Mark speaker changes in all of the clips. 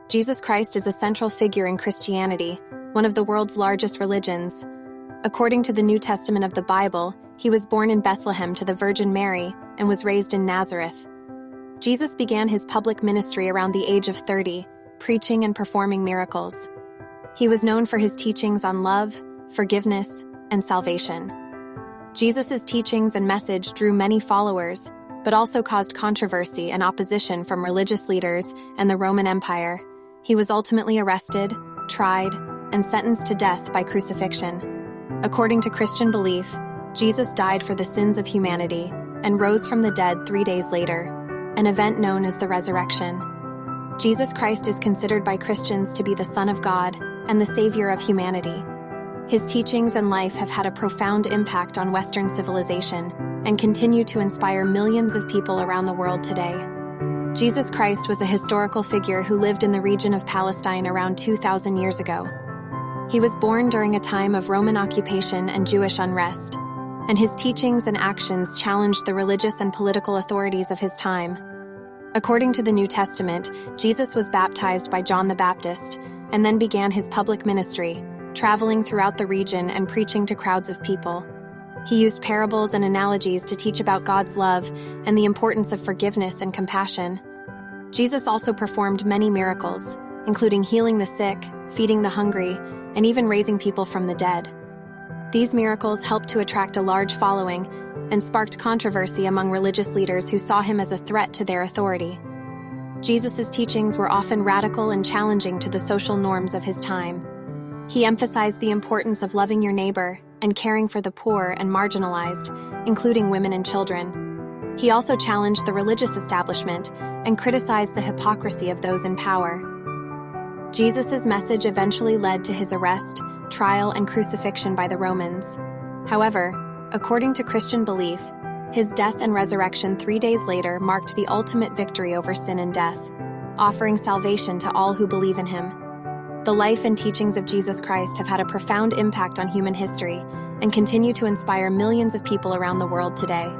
Speaker 1: Jesus Christ is a central figure in Christianity, one of the world's largest religions. According to the New Testament of the Bible, he was born in Bethlehem to the Virgin Mary and was raised in Nazareth. Jesus began his public ministry around the age of 30, preaching and performing miracles. He was known for his teachings on love, forgiveness, and salvation. Jesus' teachings and message drew many followers, but also caused controversy and opposition from religious leaders and the Roman Empire. He was ultimately arrested, tried, and sentenced to death by crucifixion. According to Christian belief, Jesus died for the sins of humanity and rose from the dead 3 days later, an event known as the resurrection. Jesus Christ is considered by Christians to be the Son of God and the Savior of humanity. His teachings and life have had a profound impact on Western civilization and continue to inspire millions of people around the world today. Jesus Christ was a historical figure who lived in the region of Palestine around 2,000 years ago. He was born during a time of Roman occupation and Jewish unrest, and his teachings and actions challenged the religious and political authorities of his time. According to the New Testament, Jesus was baptized by John the Baptist and then began his public ministry, traveling throughout the region and preaching to crowds of people. He used parables and analogies to teach about God's love and the importance of forgiveness and compassion. Jesus also performed many miracles, including healing the sick, feeding the hungry, and even raising people from the dead. These miracles helped to attract a large following and sparked controversy among religious leaders who saw him as a threat to their authority. Jesus' teachings were often radical and challenging to the social norms of his time. He emphasized the importance of loving your neighbor and caring for the poor and marginalized, including women and children. He also challenged the religious establishment and criticized the hypocrisy of those in power. Jesus' message eventually led to his arrest, trial, and crucifixion by the Romans. However, according to Christian belief, his death and resurrection 3 days later marked the ultimate victory over sin and death, offering salvation to all who believe in him. The life and teachings of Jesus Christ have had a profound impact on human history and continue to inspire millions of people around the world today.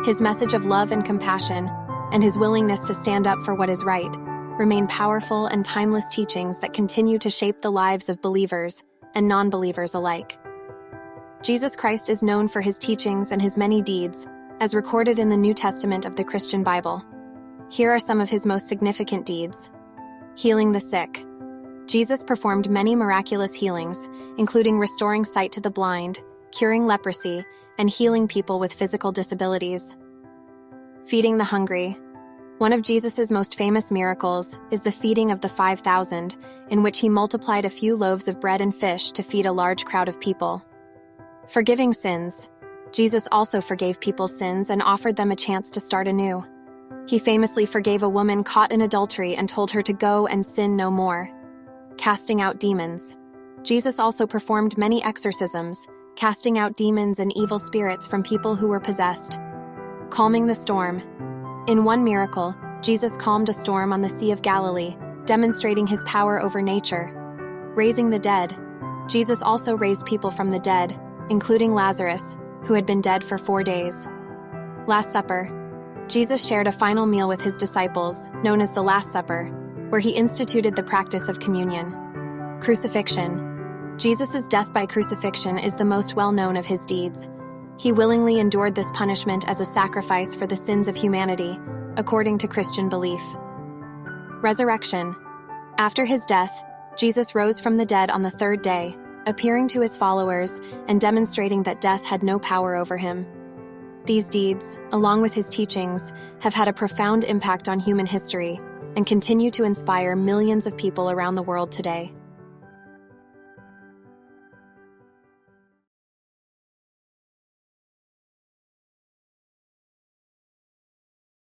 Speaker 1: His message of love and compassion, and his willingness to stand up for what is right, remain powerful and timeless teachings that continue to shape the lives of believers and non-believers alike. Jesus Christ is known for his teachings and his many deeds, as recorded in the New Testament of the Christian Bible. Here are some of his most significant deeds. Healing the sick. Jesus performed many miraculous healings, including restoring sight to the blind, curing leprosy, and healing people with physical disabilities. Feeding the hungry. One of Jesus' most famous miracles is the feeding of the 5,000, in which he multiplied a few loaves of bread and fish to feed a large crowd of people. Forgiving sins. Jesus also forgave people's sins and offered them a chance to start anew. He famously forgave a woman caught in adultery and told her to go and sin no more. Casting out demons. Jesus also performed many exorcisms, casting out demons and evil spirits from people who were possessed. Calming the storm. In one miracle, Jesus calmed a storm on the Sea of Galilee, demonstrating his power over nature. Raising the dead. Jesus also raised people from the dead, including Lazarus, who had been dead for 4 days. Last Supper. Jesus shared a final meal with his disciples, known as the Last Supper, where he instituted the practice of communion. Crucifixion. Jesus' death by crucifixion is the most well-known of his deeds. He willingly endured this punishment as a sacrifice for the sins of humanity, according to Christian belief. Resurrection. After his death, Jesus rose from the dead on the 3rd day, appearing to his followers and demonstrating that death had no power over him. These deeds, along with his teachings, have had a profound impact on human history and continue to inspire millions of people around the world today.